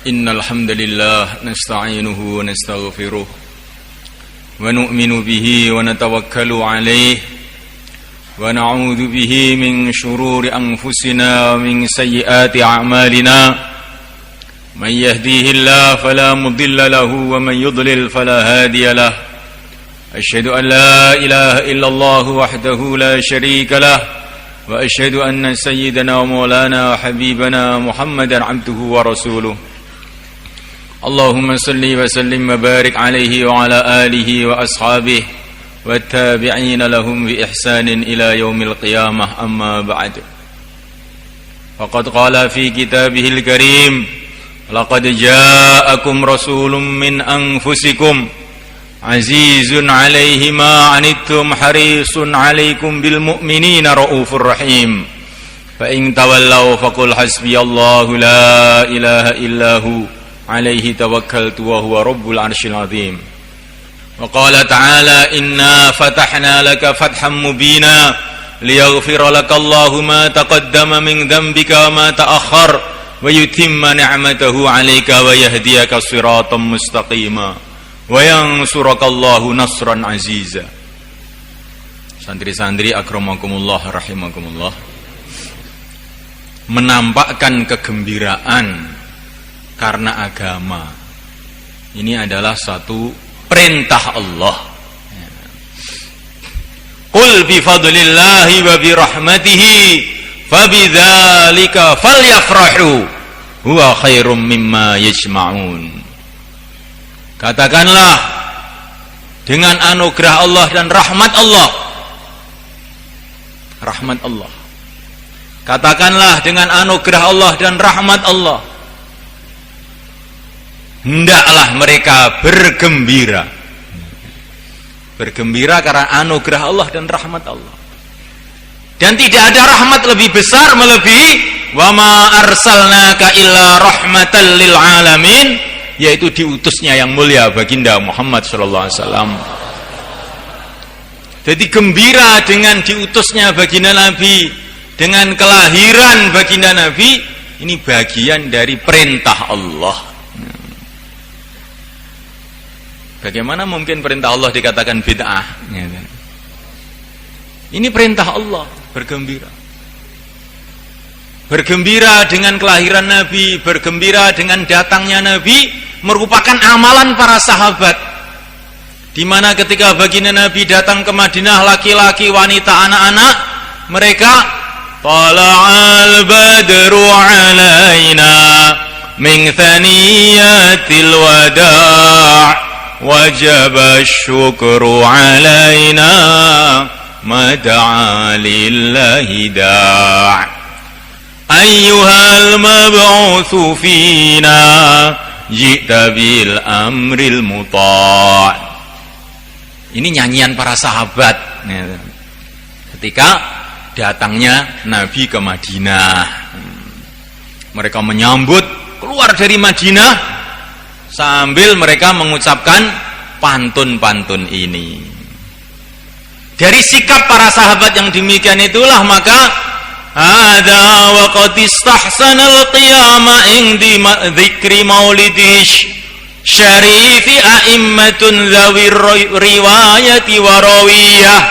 Innal hamdalillah nasta'inuhu wa nastaghfiruh wa nu'minu bihi wa natawakkalu alayhi wa na'udzu bihi min shururi anfusina wa min sayyiati a'malina man yahdihillahu fala mudilla lahu wa man yudlil fala hadiya lahu asyhadu an la ilaha illallah wahdahu la syarika lahu wa asyhadu anna sayyidana wa maulana wa habibana Muhammadan abduhu wa rasuluh. Allahumma salli wa sallim wa barik alaihi wa ala alihi wa ashabihi wa tabi'ina lahum bi ihsanin ila yaumil qiyamah, amma ba'd. Faqad qala fi kitabihil karim, laqad ja'akum rasulun min anfusikum azizun alaihi ma anittum harisun alaikum bil mu'minina raufur rahim. Fa in tawallaw faqul hasbiyallahu la ilaha illahu alaihi tawakkaltu wa huwa rabbul arsyil azim. Wa qala ta'ala inna fatahna laka fathan mubina liyaghfira laka Allahu ma taqaddama min dhanbika wa ma ta'akhkhar wa yutimma ni'matahu 'alaika wa yahdiyaka siratan mustaqima wa yansuraka Allahu nasran aziza. Santri-santri akramakumullah rahimakumullah, menampakkan kegembiraan karena agama ini adalah satu perintah Allah. Qul bi fadlillahi wa bi rahmatihi fabidzalika falyafrahu huwa khairum mimma yajma'un. Katakanlah dengan anugerah Allah dan rahmat Allah. Rahmat Allah. Katakanlah dengan anugerah Allah dan rahmat Allah, hendaklah mereka bergembira. Bergembira karena anugerah Allah dan rahmat Allah. Dan tidak ada rahmat lebih besar melebihi wa ma arsalnaka illa rahmatan lil alamin, yaitu diutusnya yang mulia baginda Muhammad sallallahu alaihi wasallam. Jadi gembira dengan diutusnya baginda Nabi, dengan kelahiran baginda Nabi, ini bagian dari perintah Allah. Bagaimana mungkin perintah Allah dikatakan bid'ah? Ini perintah Allah, bergembira. Bergembira dengan kelahiran Nabi, bergembira dengan datangnya Nabi, merupakan amalan para sahabat. Di mana ketika baginda Nabi datang ke Madinah, laki-laki, wanita, anak-anak, mereka tala'al badru alaina min thaniyatil wada' wajaba syukru alaina mad'a lillahi da' ayyuhal mab'utsu fina ji'ta bil amril muta'. Ini nyanyian para sahabat ketika datangnya Nabi ke Madinah. Mereka menyambut keluar dari Madinah sambil mereka mengucapkan pantun-pantun ini. Dari sikap para sahabat yang demikian itulah maka hadza wa qad istahsanal qiyama indi dzikri maulidish syarifi a'immatun dzawir riwayati wa rawiyah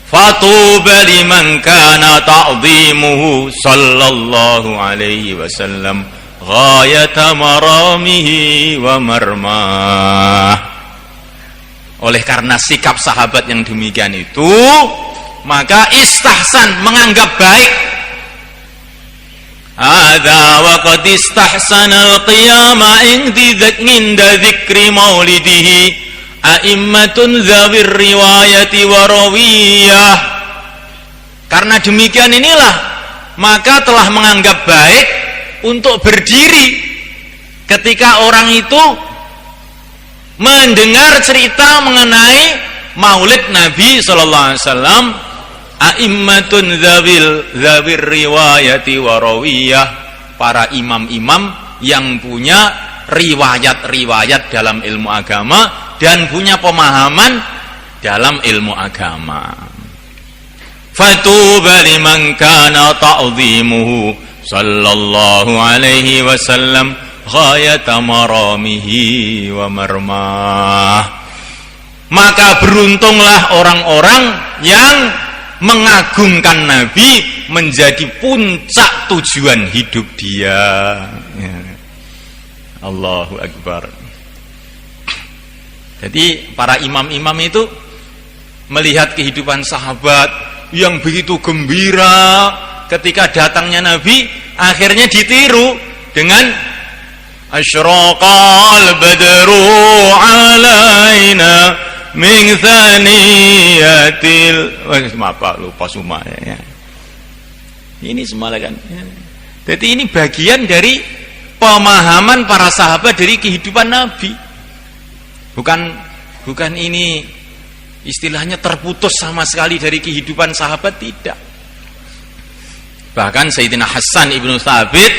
fatuba liman kana ta'dhimuhu sallallahu alaihi wasallam ghayata maramihi wa marmah. Oleh karena sikap sahabat yang demikian itu, maka istahsan, menganggap baik. Hadza wa qad istahsanal qiyama inda dzikri maulidihi a'immatun dzawir riwayati wa rawiyah. Karena demikian inilah maka telah menganggap baik untuk berdiri ketika orang itu mendengar cerita mengenai maulid Nabi sallallahu alaihi wasallam, a'immatun dzawir riwayati wa rawiyah, para imam-imam yang punya riwayat-riwayat dalam ilmu agama dan punya pemahaman dalam ilmu agama. Fatuba liman kana ta'dhimuhu sallallahu alaihi wasallam ghayata maramihi wa marmah. Maka beruntunglah orang-orang yang mengagungkan Nabi menjadi puncak tujuan hidup dia. Ya. Allahu Akbar. Jadi para imam-imam itu melihat kehidupan sahabat yang begitu gembira ketika datangnya Nabi, akhirnya ditiru dengan asyraqal badru alaina min thaniyatil, apa lupa semua ya. Ini semua kan. Jadi ini bagian dari pemahaman para sahabat dari kehidupan Nabi. Bukan ini istilahnya terputus sama sekali dari kehidupan sahabat, tidak. Bahkan Sayyidina Hasan ibnu Thabit,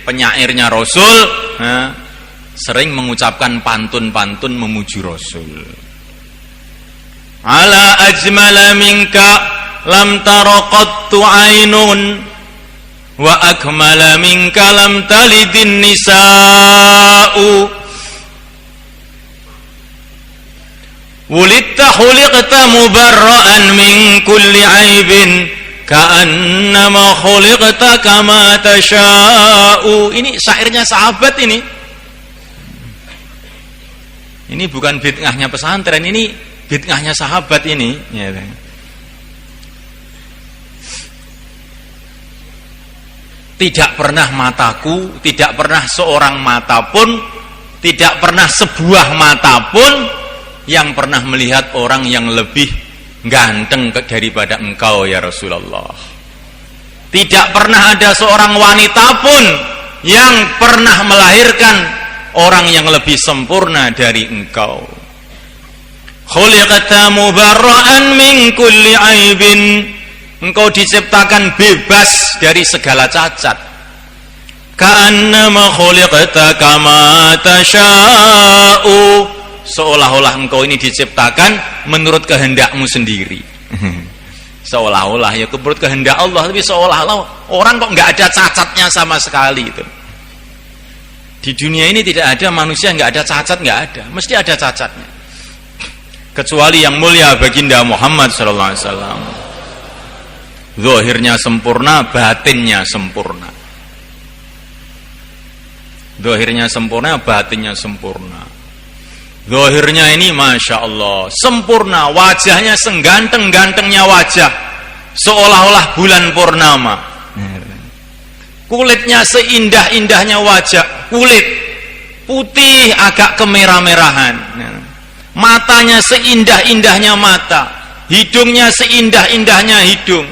penyairnya Rasul, sering mengucapkan pantun-pantun memuji Rasul. Ala ajmala minka lam tara qattu ainun wa akmala minka lam talidin nisa'u wulitta khuliqta mubarra'an min kulli aibin ka'annama khuliqta kama tasha'u. Ini syairnya sahabat ini. Ini bukan bid'ahnya pesantren, ini bid'ahnya sahabat ini. Ya. Tidak pernah mataku, tidak pernah seorang mata pun, tidak pernah sebuah mata pun yang pernah melihat orang yang lebih ganteng daripada engkau ya Rasulullah. Tidak pernah ada seorang wanita pun yang pernah melahirkan orang yang lebih sempurna dari engkau. Khuliqta mubarra'an min kulli aibin. Engkau diciptakan bebas dari segala cacat. Ka'annama khuliqta kama tasha'u. Seolah-olah engkau ini diciptakan menurut kehendakmu sendiri. Seolah-olah ya menurut kehendak Allah, tapi seolah-olah orang kok nggak ada cacatnya sama sekali itu. Di dunia ini tidak ada manusia yang nggak ada cacat, nggak ada, mesti ada cacatnya. Kecuali yang mulia baginda Muhammad sallallahu alaihi wasallam. Zahirnya sempurna, batinnya sempurna. Zahirnya sempurna, batinnya sempurna. Zahirnya ini Masya Allah sempurna, wajahnya sengganteng-gantengnya wajah, seolah-olah bulan purnama. Kulitnya seindah-indahnya wajah, kulit putih agak kemerah-merahan. Matanya seindah-indahnya mata, hidungnya seindah-indahnya hidung,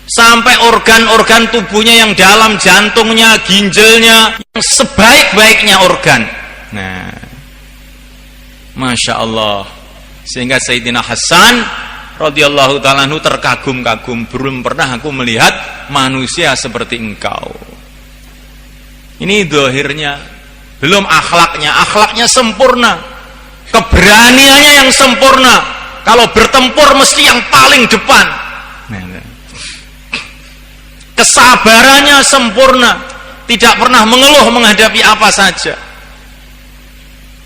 sampai organ-organ tubuhnya yang dalam, jantungnya, ginjalnya, yang sebaik-baiknya organ. Nah, Masya Allah. Sehingga Sayyidina Hasan radhiyallahu ta'ala anhu terkagum-kagum, belum pernah aku melihat manusia seperti engkau. Ini zahirnya, belum akhlaknya. Akhlaknya sempurna, keberaniannya yang sempurna. Kalau bertempur mesti yang paling depan. Kesabarannya sempurna, tidak pernah mengeluh menghadapi apa saja.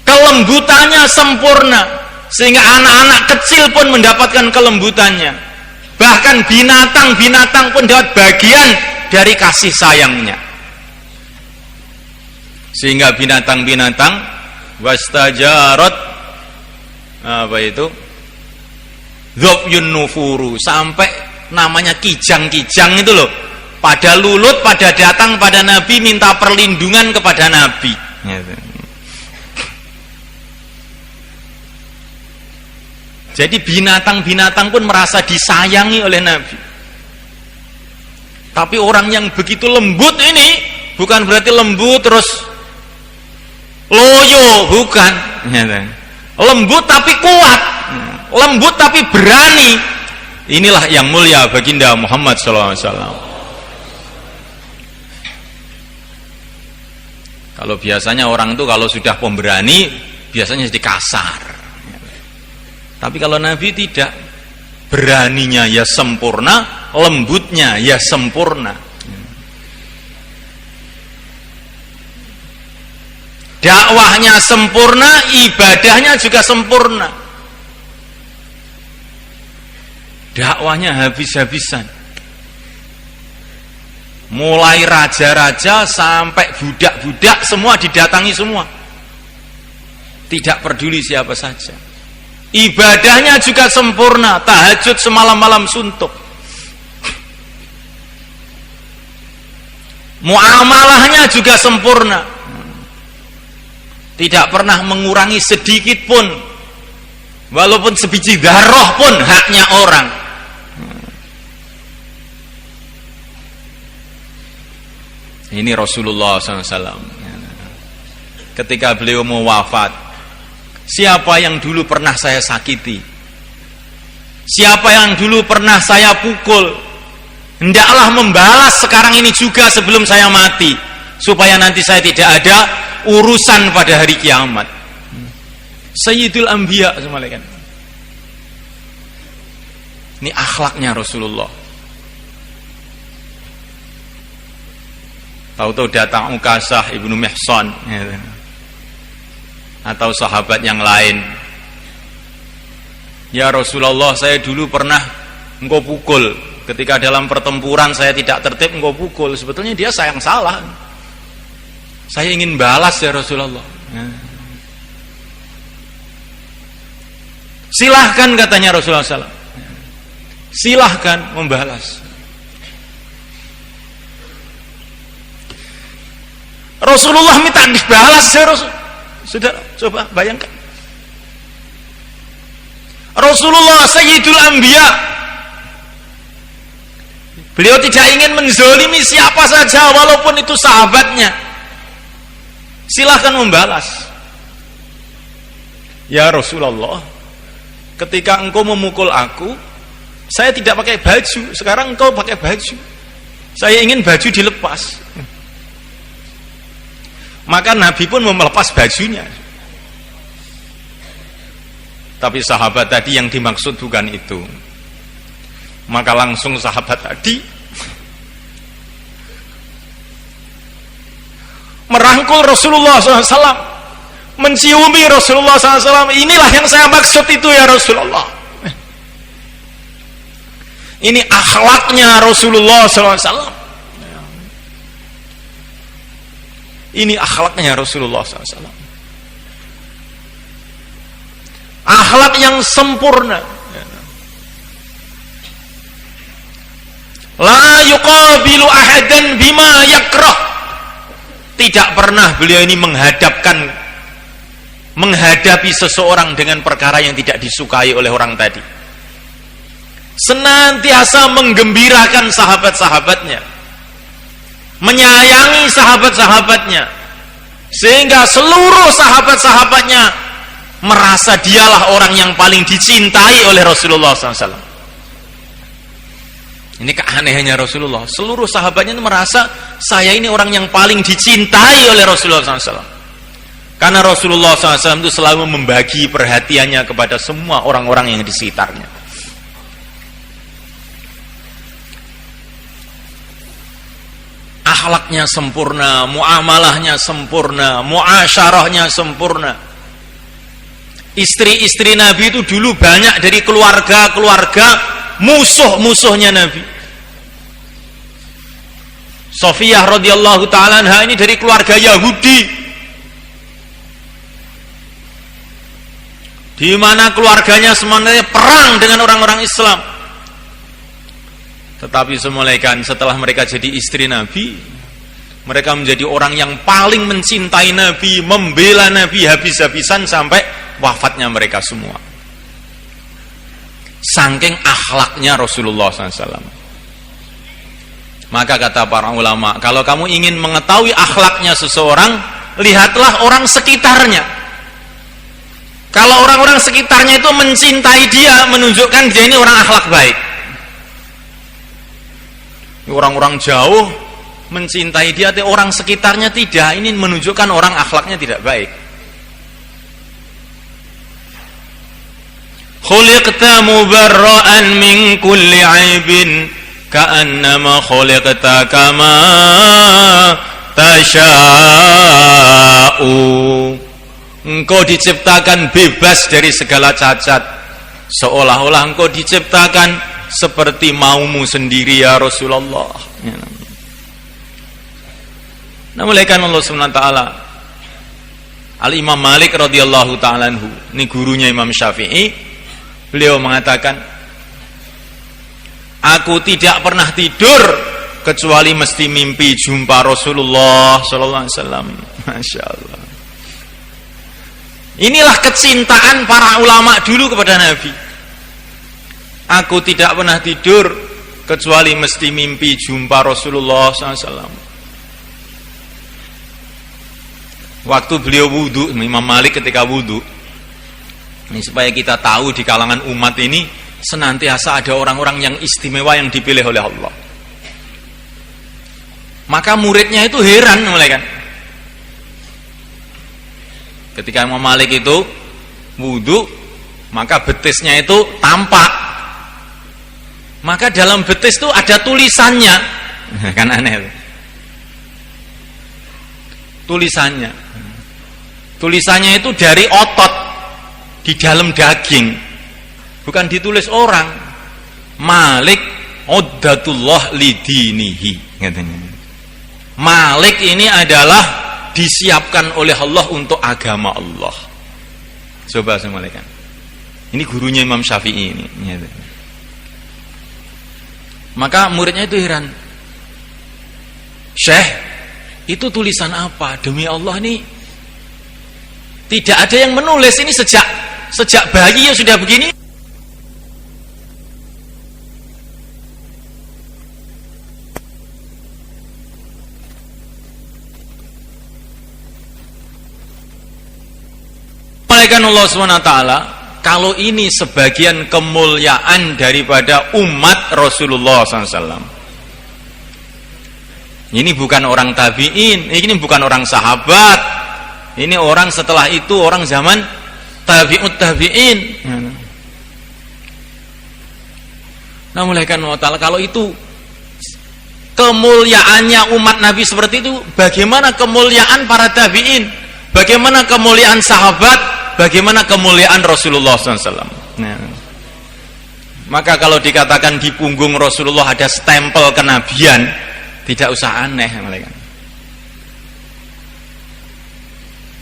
Kelembutannya sempurna, sehingga anak-anak kecil pun mendapatkan kelembutannya. Bahkan binatang-binatang pun dapat bagian dari kasih sayangnya. Sehingga binatang-binatang wastajarat apa itu? Dhabyun nufuru, sampai namanya kijang-kijang itu loh, pada lulut, pada datang pada Nabi minta perlindungan kepada Nabi. Jadi binatang-binatang pun merasa disayangi oleh Nabi. Tapi orang yang begitu lembut ini bukan berarti lembut terus loyo, bukan. Lembut tapi kuat, lembut tapi berani. Inilah yang mulia baginda Muhammad SAW. Kalau biasanya orang itu kalau sudah pemberani biasanya jadi kasar. Tapi kalau Nabi tidak, beraninya ya sempurna, lembutnya ya sempurna. dakwahnya sempurna, ibadahnya juga sempurna. Dakwahnya habis-habisan. Mulai raja-raja sampai budak-budak semua didatangi semua. Tidak peduli siapa saja. Ibadahnya juga sempurna, tahajud semalam-malam suntuk. Muamalahnya juga sempurna. Tidak pernah mengurangi sedikit pun, walaupun sebiji darah pun haknya orang. Ini Rasulullah SAW. Ketika beliau mau wafat, siapa yang dulu pernah saya sakiti? Siapa yang dulu pernah saya pukul? Hendaklah membalas sekarang ini juga sebelum saya mati, supaya nanti saya tidak ada urusan pada hari kiamat. Sayyidul Anbiya semalakan. Ini akhlaknya Rasulullah. Tahu-tahu datang Ukasah ibnu Mihsan atau sahabat yang lain. Ya Rasulullah, saya dulu pernah engkau pukul. Ketika dalam pertempuran saya tidak tertib, engkau pukul. Sebetulnya dia sayang salah. Saya ingin balas ya Rasulullah. Silahkan katanya Rasulullah SAW. Silahkan membalas. Rasulullah minta dibalas ya Rasul. Sudah, coba bayangkan. Rasulullah Sayyidul Anbiya. Beliau tidak ingin menzalimi siapa saja walaupun itu sahabatnya. Silahkan membalas. Ya Rasulullah, ketika engkau memukul aku, saya tidak pakai baju. Sekarang engkau pakai baju. Saya ingin baju dilepas. Maka Nabi pun melepas bajunya. Tapi sahabat tadi yang dimaksud bukan itu. Maka langsung sahabat tadi merangkul Rasulullah SAW, menciumi Rasulullah SAW. Inilah yang saya maksud itu ya Rasulullah. Ini akhlaknya Rasulullah SAW. Ini akhlaknya Rasulullah SAW. Akhlak yang sempurna. La yuqabilu ahadan bima yakrah. Tidak pernah beliau ini menghadapi seseorang dengan perkara yang tidak disukai oleh orang tadi. Senantiasa menggembirakan sahabat-sahabatnya, menyayangi sahabat-sahabatnya, sehingga seluruh sahabat-sahabatnya merasa dialah orang yang paling dicintai oleh Rasulullah SAW. Ini keanehannya Rasulullah. Seluruh sahabatnya itu merasa saya ini orang yang paling dicintai oleh Rasulullah SAW. Karena Rasulullah SAW itu selalu membagi perhatiannya kepada semua orang-orang yang di sekitarnya. Akhlaknya sempurna, muamalahnya sempurna, muasyarahnya sempurna. Istri-istri Nabi itu dulu banyak dari keluarga-keluarga musuh-musuhnya Nabi. Sofiyah radhiyallahu ta'ala anha ini dari keluarga Yahudi, di mana keluarganya semuanya perang dengan orang-orang Islam. Tetapi setelah mereka jadi istri Nabi, mereka menjadi orang yang paling mencintai Nabi, membela Nabi habis-habisan sampai wafatnya mereka semua. Saking akhlaknya Rasulullah SAW. Maka kata para ulama, kalau kamu ingin mengetahui akhlaknya seseorang, lihatlah orang sekitarnya. Kalau orang-orang sekitarnya itu mencintai dia, menunjukkan dia ini orang akhlak baik. Orang-orang jauh mencintai dia, tapi orang sekitarnya tidak, ini menunjukkan orang akhlaknya tidak baik. Khuliqta mubarra'an min kulli aibin ka'annama khuliqta kama tasya'u. Engkau diciptakan bebas dari segala cacat, seolah-olah engkau diciptakan seperti maumu sendiri ya Rasulullah. Nah, mulaikan Allah SWT. Al-Imam Malik radhiyallahu ta'ala anhu, ini gurunya Imam Syafi'i, beliau mengatakan, aku tidak pernah tidur kecuali mesti mimpi jumpa Rasulullah sallallahu alaihi wasallam. Masya Allah. Inilah kecintaan para ulama dulu kepada Nabi. Aku tidak pernah tidur kecuali mesti mimpi jumpa Rasulullah SAW. Waktu beliau wudu, Imam Malik ketika wudu, ini supaya kita tahu di kalangan umat ini senantiasa ada orang-orang yang istimewa yang dipilih oleh Allah. Maka muridnya itu heran, mulai kan. Ketika Imam Malik itu wudu, maka betisnya itu tampak. Maka dalam betis itu ada tulisannya. Kan aneh itu. Tulisannya. Tulisannya itu dari otot di dalam daging. Bukan ditulis orang. Malik uddatullah lidinihi, katanya. Malik ini adalah disiapkan oleh Allah untuk agama Allah. Coba semuanya. Ini gurunya Imam Syafi'i ini. Maka muridnya itu heran. Syekh, itu tulisan apa? Demi Allah, ini tidak ada yang menulis. Ini sejak bayi ya sudah begini. Allah SWT, kalau ini sebagian kemuliaan daripada umat Rasulullah SAW. Ini bukan orang tabi'in, ini bukan orang sahabat, ini orang setelah itu, orang zaman tabi'ut tabi'in. Nah, mulaikan Allah Ta'ala, kalau itu kemuliaannya umat Nabi seperti itu, bagaimana kemuliaan para tabi'in, bagaimana kemuliaan sahabat, bagaimana kemuliaan Rasulullah SAW. Nah, maka kalau dikatakan di punggung Rasulullah ada stempel kenabian, tidak usah aneh.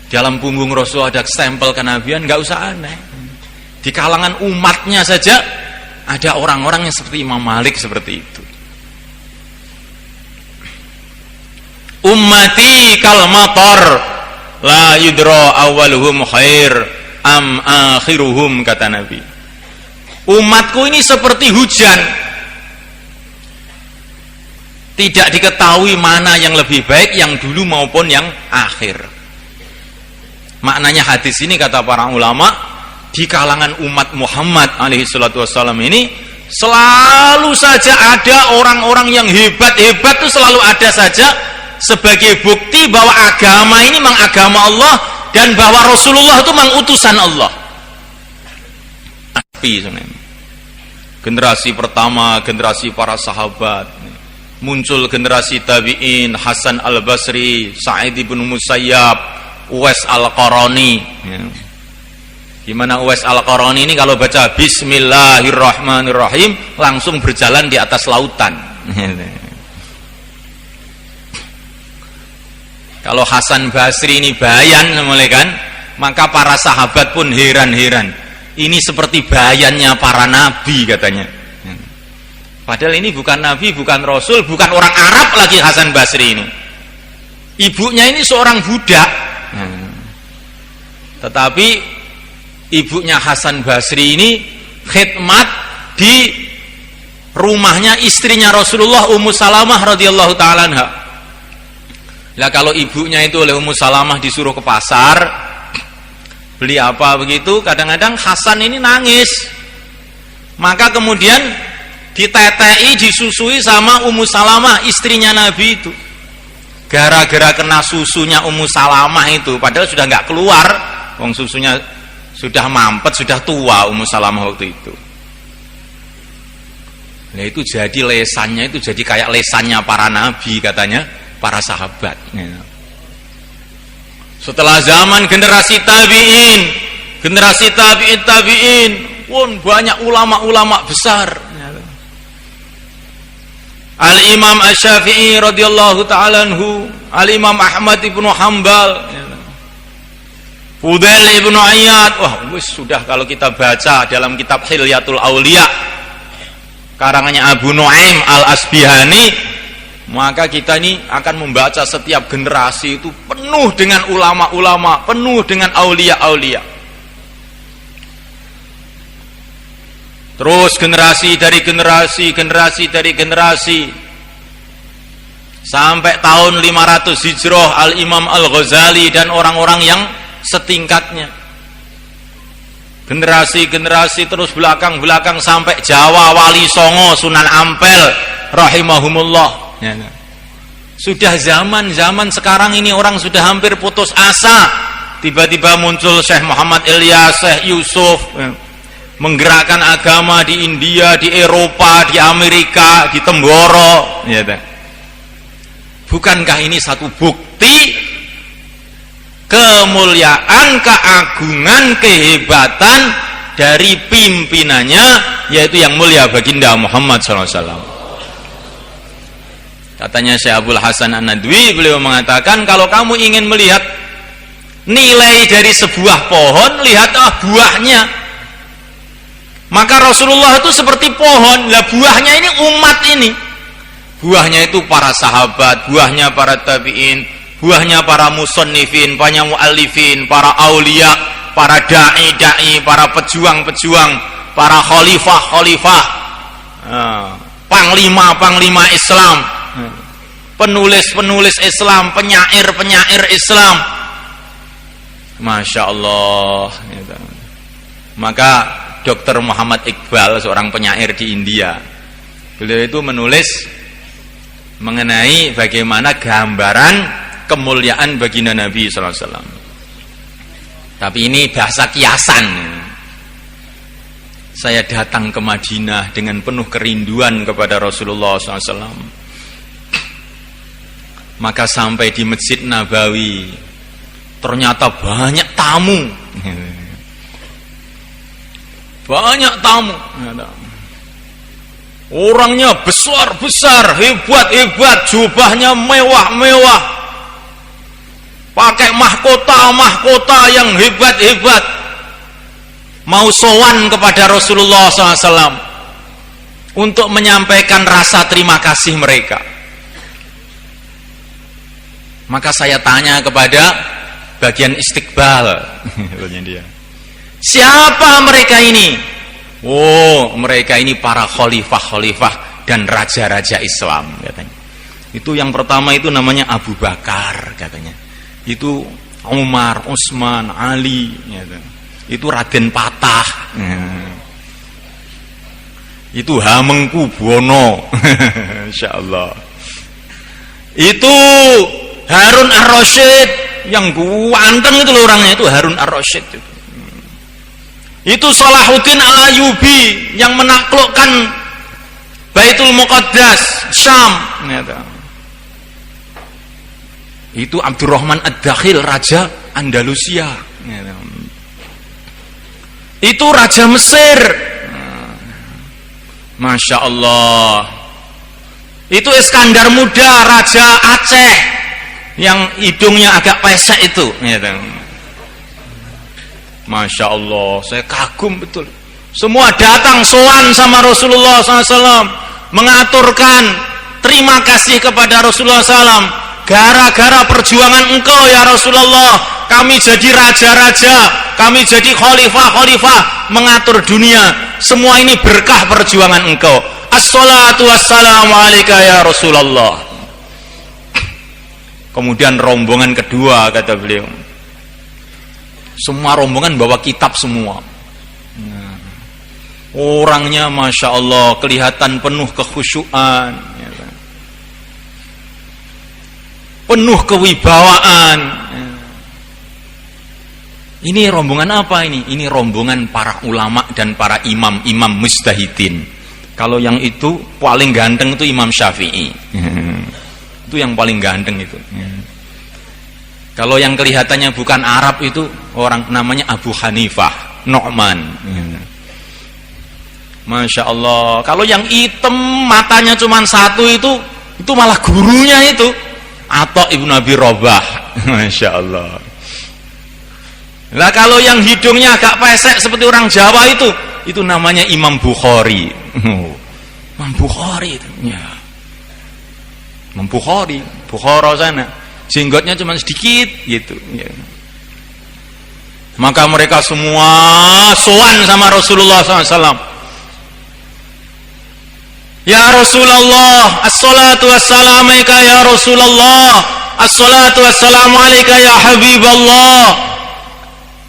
Dalam punggung Rasulullah ada stempel kenabian, nggak usah aneh. Di kalangan umatnya saja ada orang-orang yang seperti Imam Malik seperti itu. Ummati kal matar, la yudra awaluhum khair am akhiruhum, kata Nabi. Umatku ini seperti hujan, tidak diketahui mana yang lebih baik, yang dulu maupun yang akhir. Maknanya hadis ini, kata para ulama, di kalangan umat Muhammad alaihi salatu wassalam ini selalu saja ada orang-orang yang hebat-hebat, itu selalu ada saja, sebagai bukti bahwa agama ini memang agama Allah dan bahwa Rasulullah itu memang utusan Allah. Generasi pertama, generasi para sahabat, muncul generasi tabi'in, Hasan al-Basri, Sa'id ibn Musayyab, Uwais al-Qarani. Gimana Uwais al-Qarani ini kalau baca Bismillahirrahmanirrahim langsung berjalan di atas lautan. Kalau Hasan Basri ini bayan, kan, maka para sahabat pun heran-heran. Ini seperti bayannya para nabi, katanya. Padahal ini bukan nabi, bukan rasul, bukan orang Arab lagi Hasan Basri ini. Ibunya ini seorang budak. Tetapi ibunya Hasan Basri ini khidmat di rumahnya istrinya Rasulullah, Ummu Salamah radhiyallahu ta'ala anha. Lah kalau ibunya itu oleh Ummu Salamah disuruh ke pasar beli apa begitu, kadang-kadang Hasan ini nangis. Maka kemudian ditetei, disusui sama Ummu Salamah, istrinya Nabi itu. Gara-gara kena susunya Ummu Salamah itu, padahal sudah nggak keluar, wong susunya sudah mampet, sudah tua Ummu Salamah waktu itu. Nah itu jadi lesannya, itu jadi kayak lesannya para nabi, katanya para sahabat. Setelah zaman generasi tabi'in pun banyak ulama-ulama besar. Al-Imam Asy-Syafi'i radhiyallahu ta'ala anhu, Al-Imam Ahmad ibnu Hanbal, Fudail ibnu Iyad. Wah, sudah kalau kita baca dalam kitab Hilyatul Auliya karangannya Abu Nuaim Al-Asbihani, maka kita ini akan membaca setiap generasi itu penuh dengan ulama-ulama, penuh dengan aulia-aulia. Terus generasi dari generasi sampai tahun 500 Hijrah, Al-Imam Al-Ghazali dan orang-orang yang setingkatnya. Generasi terus belakang sampai Jawa, Wali Songo, Sunan Ampel rahimahumullah. Sudah zaman sekarang ini orang sudah hampir putus asa. Tiba-tiba muncul Syekh Muhammad Ilyas, Syekh Yusuf, menggerakkan agama di India, di Eropa, di Amerika, di Temboro. Bukankah ini satu bukti kemuliaan, keagungan, kehebatan dari pimpinannya, yaitu yang mulia baginda Muhammad SAW. Katanya Syekh Abdul Hasan An-Nadwi, beliau mengatakan, kalau kamu ingin melihat nilai dari sebuah pohon, lihatlah buahnya. Maka Rasulullah itu seperti pohon, lah buahnya ini umat ini. Buahnya itu para sahabat, buahnya para tabi'in, buahnya para musannifin, para muallifin, para aulia, para dai, para pejuang, para khalifah, panglima Islam, penulis Islam, penyair Islam. Masya Allah. Maka Dr. Muhammad Iqbal, seorang penyair di India, beliau itu menulis mengenai bagaimana gambaran kemuliaan baginda Nabi SAW. Tapi ini bahasa kiasan. Saya datang ke Madinah dengan penuh kerinduan kepada Rasulullah SAW. Maka sampai di Masjid Nabawi, ternyata banyak tamu. Banyak tamu. Orangnya besar, hebat, jubahnya mewah, pakai mahkota yang hebat, mau sowan kepada Rasulullah SAW untuk menyampaikan rasa terima kasih mereka. Maka saya tanya kepada bagian istiqbal, dia, siapa mereka ini? Oh, mereka ini para khalifah dan raja-raja Islam, katanya. Itu yang pertama itu namanya Abu Bakar, katanya. Itu Umar, Utsman, Ali, gitu. Itu Raden Patah, itu Hamengkubuwono, insyaallah. Itu Harun Ar-Rasyid, yang ganteng itu orangnya, itu Harun Ar-Rasyid itu. Itu Salahuddin Al-Ayyubi yang menaklukkan Baitul Muqaddas, Syam. Itu Abdurrahman Ad-Dakhil, Raja Andalusia. Itu Raja Mesir. Masya Allah. Itu Iskandar Muda, Raja Aceh, yang hidungnya agak pesek itu. Masya Allah, saya kagum betul. Semua datang sowan sama Rasulullah SAW, mengaturkan terima kasih kepada Rasulullah SAW. Gara-gara perjuangan engkau ya Rasulullah, kami jadi raja-raja, kami jadi khalifah, mengatur dunia. Semua ini berkah perjuangan engkau. Assalatu wassalamu alaika ya Rasulullah. Kemudian rombongan kedua, kata beliau, semua rombongan bawa kitab semua. Orangnya Masya Allah, kelihatan penuh kekhusyuan, penuh kewibawaan. Ini rombongan apa ini? Ini rombongan para ulama dan para imam mujtahidin. Kalau yang itu paling ganteng itu Imam Syafi'i. Itu yang paling ganteng itu. Kalau yang kelihatannya bukan Arab itu orang namanya Abu Hanifah, Nu'man. Masya Allah. Kalau yang hitam matanya cuma satu itu malah gurunya itu Atha ibn Abi Rabah. Masya Allah. Lah kalau yang hidungnya agak pesek seperti orang Jawa itu namanya Imam Bukhari. Imam Bukhari itu. Ya. Imam Bukhari, Bukhara sana. Jenggotnya cuma sedikit gitu ya. Maka mereka semua sowan sama Rasulullah SAW. Ya Rasulullah, as-salatu wassalamu alaika ya Rasulullah, as-salatu wassalamu alaika ya Habiballah.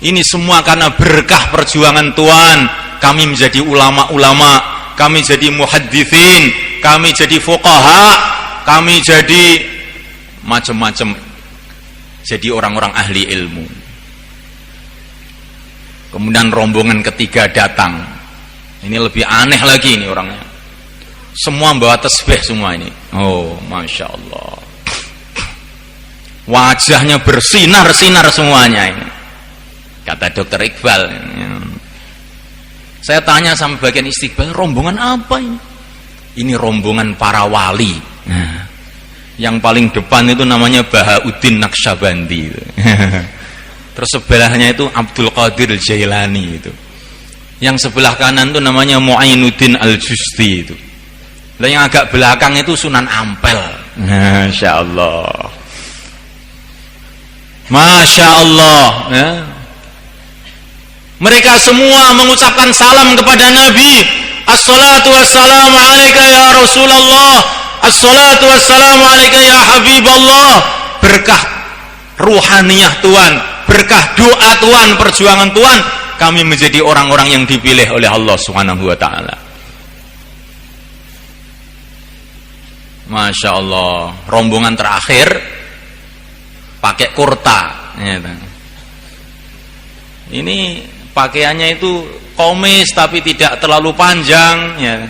Ini semua karena berkah perjuangan Tuhan, kami menjadi ulama-ulama, kami jadi muhadditsin, kami jadi fuqaha, kami jadi macam-macam, jadi orang-orang ahli ilmu. Kemudian rombongan ketiga datang. Ini lebih aneh lagi ini orangnya. Semua bawa tasbih semua ini. Oh, Masya Allah. Wajahnya bersinar-sinar semuanya ini. Kata Dr. Iqbal. Saya tanya sama bagian istiqbal, rombongan apa ini? Ini rombongan para wali. Nah, yang paling depan itu namanya Bahauddin Naqsyabandi. Terus sebelahnya itu Abdul Qadir Jailani itu. Yang sebelah kanan itu namanya Muainuddin Al-Justi itu. Dan yang agak belakang itu Sunan Ampel. Masya Allah. Masya Allah ya. Mereka semua mengucapkan salam kepada Nabi. As-salatu wassalamu alaika ya Rasulullah, as-salatu wassalamu alaika ya Habiballah. Berkah ruhaniyah Tuhan, berkah doa Tuhan, perjuangan Tuhan, kami menjadi orang-orang yang dipilih oleh Allah Subhanahu wa taala. Masya Allah. Rombongan terakhir pakai kurta ya. Ini pakaiannya itu komis tapi tidak terlalu panjang ya.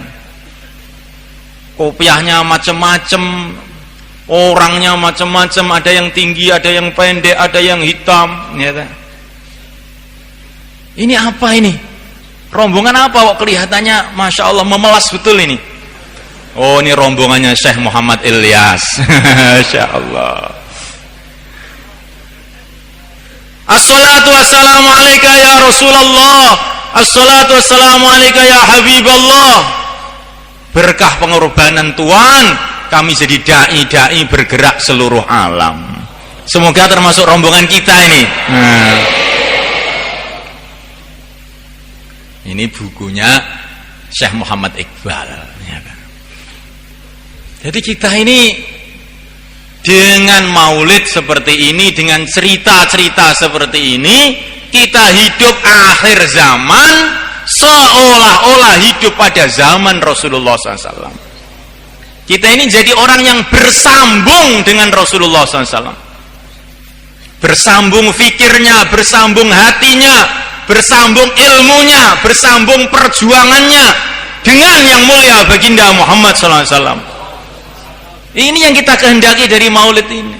Kopiahnya macam-macam, orangnya macam-macam, ada yang tinggi, ada yang pendek, ada yang hitam ya. Ini apa ini? Rombongan apa kok kelihatannya Masya Allah memelas betul ini? Oh, ini rombongannya Syekh Muhammad Ilyas. Masya Allah. As-salatu wassalamu alaika ya Rasulullah, as-salatu wassalamu alaika ya Habiballah. Berkah pengorbanan Tuhan, kami jadi dai-dai bergerak seluruh alam. Semoga termasuk rombongan kita ini. Ini bukunya Syekh Muhammad Iqbal. Jadi kita ini dengan maulid seperti ini, dengan cerita-cerita seperti ini, kita hidup akhir zaman seolah-olah hidup pada zaman Rasulullah SAW. Kita ini jadi orang yang bersambung dengan Rasulullah SAW, bersambung fikirnya, bersambung hatinya, bersambung ilmunya, bersambung perjuangannya dengan yang mulia baginda Muhammad SAW. Ini yang kita kehendaki dari maulid ini.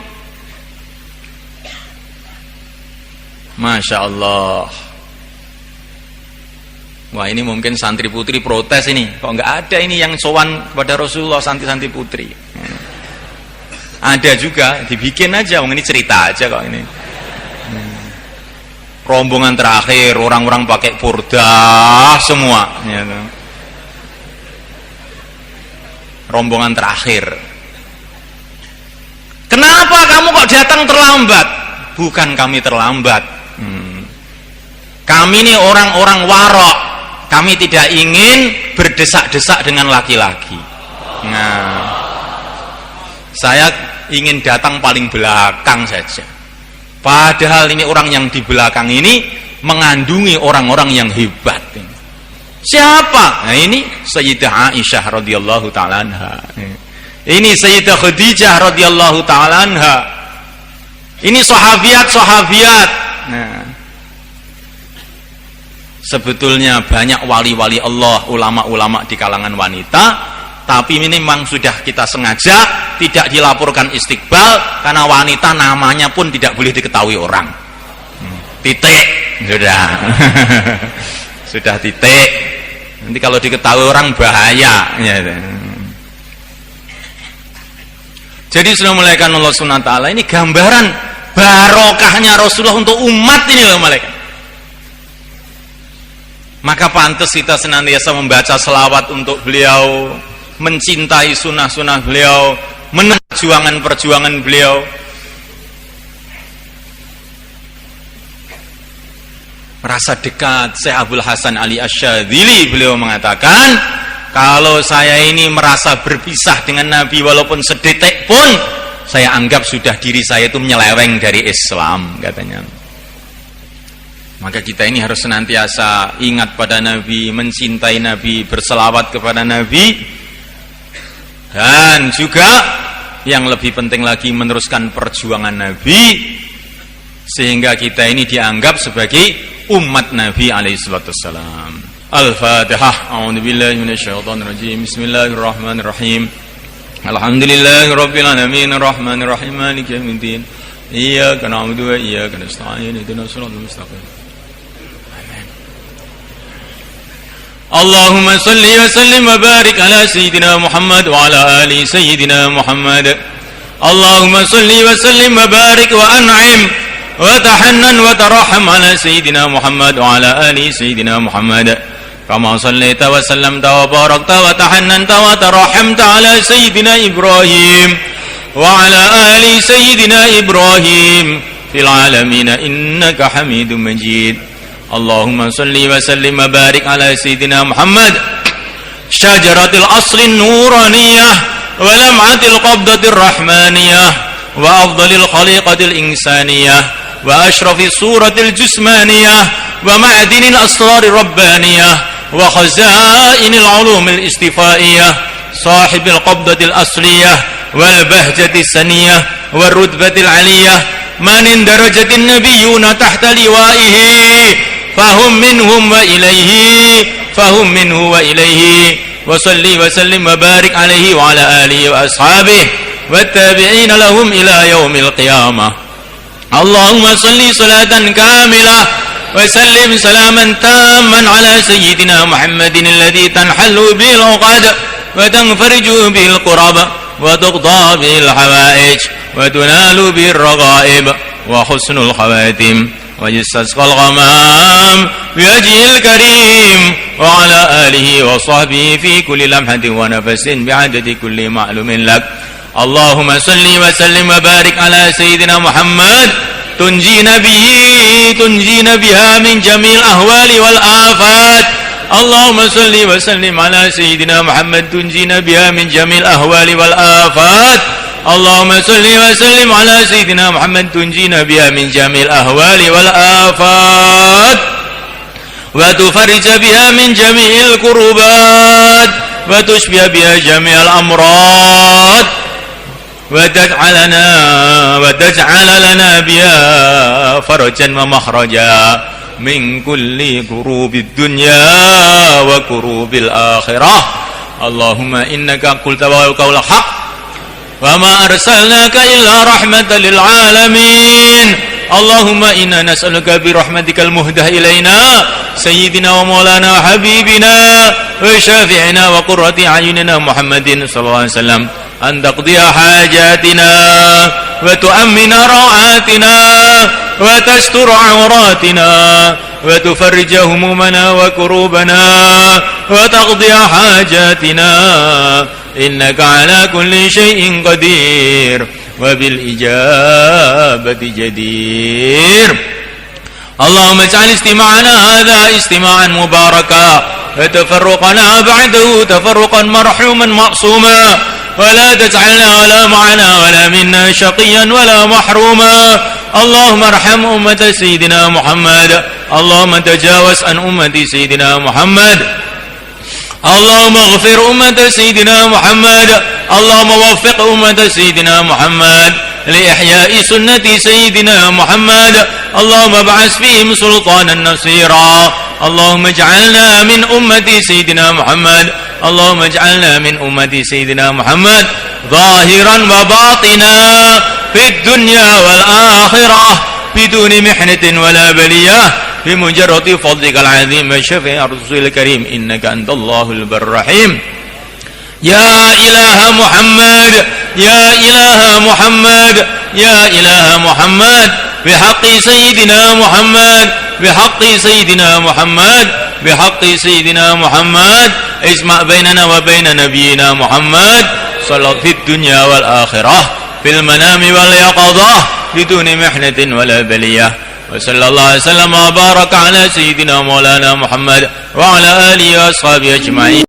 Masya Allah. Wah, ini mungkin santri putri protes ini. Kok nggak ada ini yang sowan kepada Rasulullah, santri-santri putri. Ada juga, dibikin aja. Ini cerita aja kok ini. Rombongan terakhir, orang-orang pakai purdah semua. Rombongan terakhir. Kenapa kamu kok datang terlambat? Bukan kami terlambat. Kami ini orang-orang warok. Kami tidak ingin berdesak-desak dengan laki-laki. Nah, saya ingin datang paling belakang saja. Padahal ini orang yang di belakang ini mengandungi orang-orang yang hebat. Siapa? Nah, ini Sayyidah Aisyah radhiyallahu taala anha. Ini Sayyidah Khadijah radhiyallahu taala anha. Ini sahabiat-sahabiat. Nah, sebetulnya banyak wali-wali Allah, ulama-ulama di kalangan wanita, tapi ini memang sudah kita sengaja tidak dilaporkan istiqbal, karena wanita namanya pun tidak boleh diketahui orang. Titik, sudah. Sudah titik. Nanti kalau diketahui orang bahaya. Jadi sudah mulaikan Allah Subhanahu wa taala, ini gambaran barokahnya Rasulullah untuk umat ini loh malaikat. Maka pantas kita senantiasa membaca selawat untuk beliau, mencintai sunnah-sunnah beliau, perjuangan beliau. Merasa dekat Syekh Abdul Hasan Ali Asyadzili, beliau mengatakan, kalau saya ini merasa berpisah dengan Nabi walaupun sedetik pun, saya anggap sudah diri saya itu menyeleweng dari Islam, katanya. Maka kita ini harus senantiasa ingat pada Nabi, mencintai Nabi, berselawat kepada Nabi, dan juga yang lebih penting lagi meneruskan perjuangan Nabi, sehingga kita ini dianggap sebagai umat Nabi alaihi salatu wassalam. Al-Fatihah. A'udzubillahi minasyaitonirrajim. Bismillahirrahmanirrahim. Alhamdulillahirabbil alamin arrahmanir rahim maliki yaumiddin. Iyyaka na'budu wa iyyaka nasta'in. Ihdinas siratal mustaqim. Allahumma salli wa sallim wa barik ala sayyidina Muhammad wa ala ali sayyidina Muhammad. Allahumma salli wa sallim wa barik wa an'im wa tahannan wa tarahham ala sayyidina Muhammad wa ala ali sayyidina Muhammad. Kama sallaita wa sallamta wa barakta wa tahannanta wa tarahhamta ala sayyidina Ibrahim wa ala ali sayyidina Ibrahim fil alamin innaka Hamidum Majid. Allahumma salli wa sallim wa barik ala sayyidina Muhammad syajaratil aslin nuraniyah wa lam'atil qabdatir rahmaniyah wa afdalil khaliqatil insaniyah wa ashrafis suratil jismaniyah wa ma'adinil asrari rabbaniyah wa khazainil ulumil istifaiyah sahibil qabdatil asliyah wal bahjatis saniyah wal rutbatil aliyah manin darajatin nabiyyuna tahta liwaihi fahum minhum wa ilaihi wa salli wa sallim wa barik alaihi wa ala alihi wa ashabihi wa tabi'ina lahum ila yaumil qiyamah. Allahumma salli salatan kamilah wa sallim salaman tamman ala sayyidina Muhammadin alladhi tanhallu bil uqad wa tanfariju bil qurab wa tuqda bil hawaij wa tunalu bir raghaib wa husnul khawatim wa yastasqal ghamam biwajhil karim wa ala alihi wa sahbihi fi kulli lamhatin wa nafasin bi'adadi kulli ma'lumin lak. Allahumma salli wa sallim wa barik ala sayyidina Muhammad tunjina biha min jamil ahwali wal afat. Allahumma salli wa sallim ala sayyidina Muhammad tunjina biha min jamil ahwali wal afat. Allahumma salli wa sallim ala sayyidina Muhammad tunjina biha min jamil ahwali wal afat wa tufarrija biha min jami'il kurubat wa tushbiha biha jami'al amrad wa taj'ala lana biha farajan wa makhraja min kulli kurubid dunya wa kurubil akhirah. Allahumma innaka qulta wa qawla haqq wa ma arsalnaka illa rahmatan lil alamin. Allahumma inna nas'aluka bi rahmatikal muhdah ilaina sayyidina wa maulana habibina wa syafi'ina wa qurrati a'yunina Muhammadin sallallahu alaihi wasallam an taqdiya hajatina wa tu'ammina ra'atina wa tastur 'awratina wa tufarrija humumana wa kurubana wa taqdiya hajatina innaka ala kulli syai'in qadir wa bil ijabati jadir. Allahumma ij'al istima'ana hadha istima'an mubaraka wa tafarruqana ba'dahu tafarruqan marhuman ma'suma wa la taj'alna wala ma'ana wala minna shaqiyan wala mahruma. Allahumma arham ummata sayyidina Muhammad. Allahumma tajawaz an ummati sayyidina Muhammad. Allahumma ighfir ummata sayyidina Muhammad. Allahumma waffiq ummata sayyidina Muhammad li ihya'i sunnati sayyidina Muhammad. Allahumma ba'as fihim sultanan nasira. Allahumma ij'alna min ummati sayyidina Muhammad. Allahumma ij'alna min ummati sayyidina Muhammad. ظاهرا وباطنا في الدنيا والآخرة بدون محنة ولا بلية بمجرد فضلك العظيم وشفيع الرسول الكريم إنك أنت الله البر الرحيم يا إله محمد يا إله محمد يا إله محمد بحق سيدنا محمد بحق سيدنا محمد بحق سيدنا محمد اسمع بيننا وبين نبينا محمد صلى في الدنيا والآخرة في المنام واليقظة بدون محنة ولا بلية وصلى الله عليه وسلم وبارك على سيدنا مولانا محمد وعلى آله وأصحابه أجمعين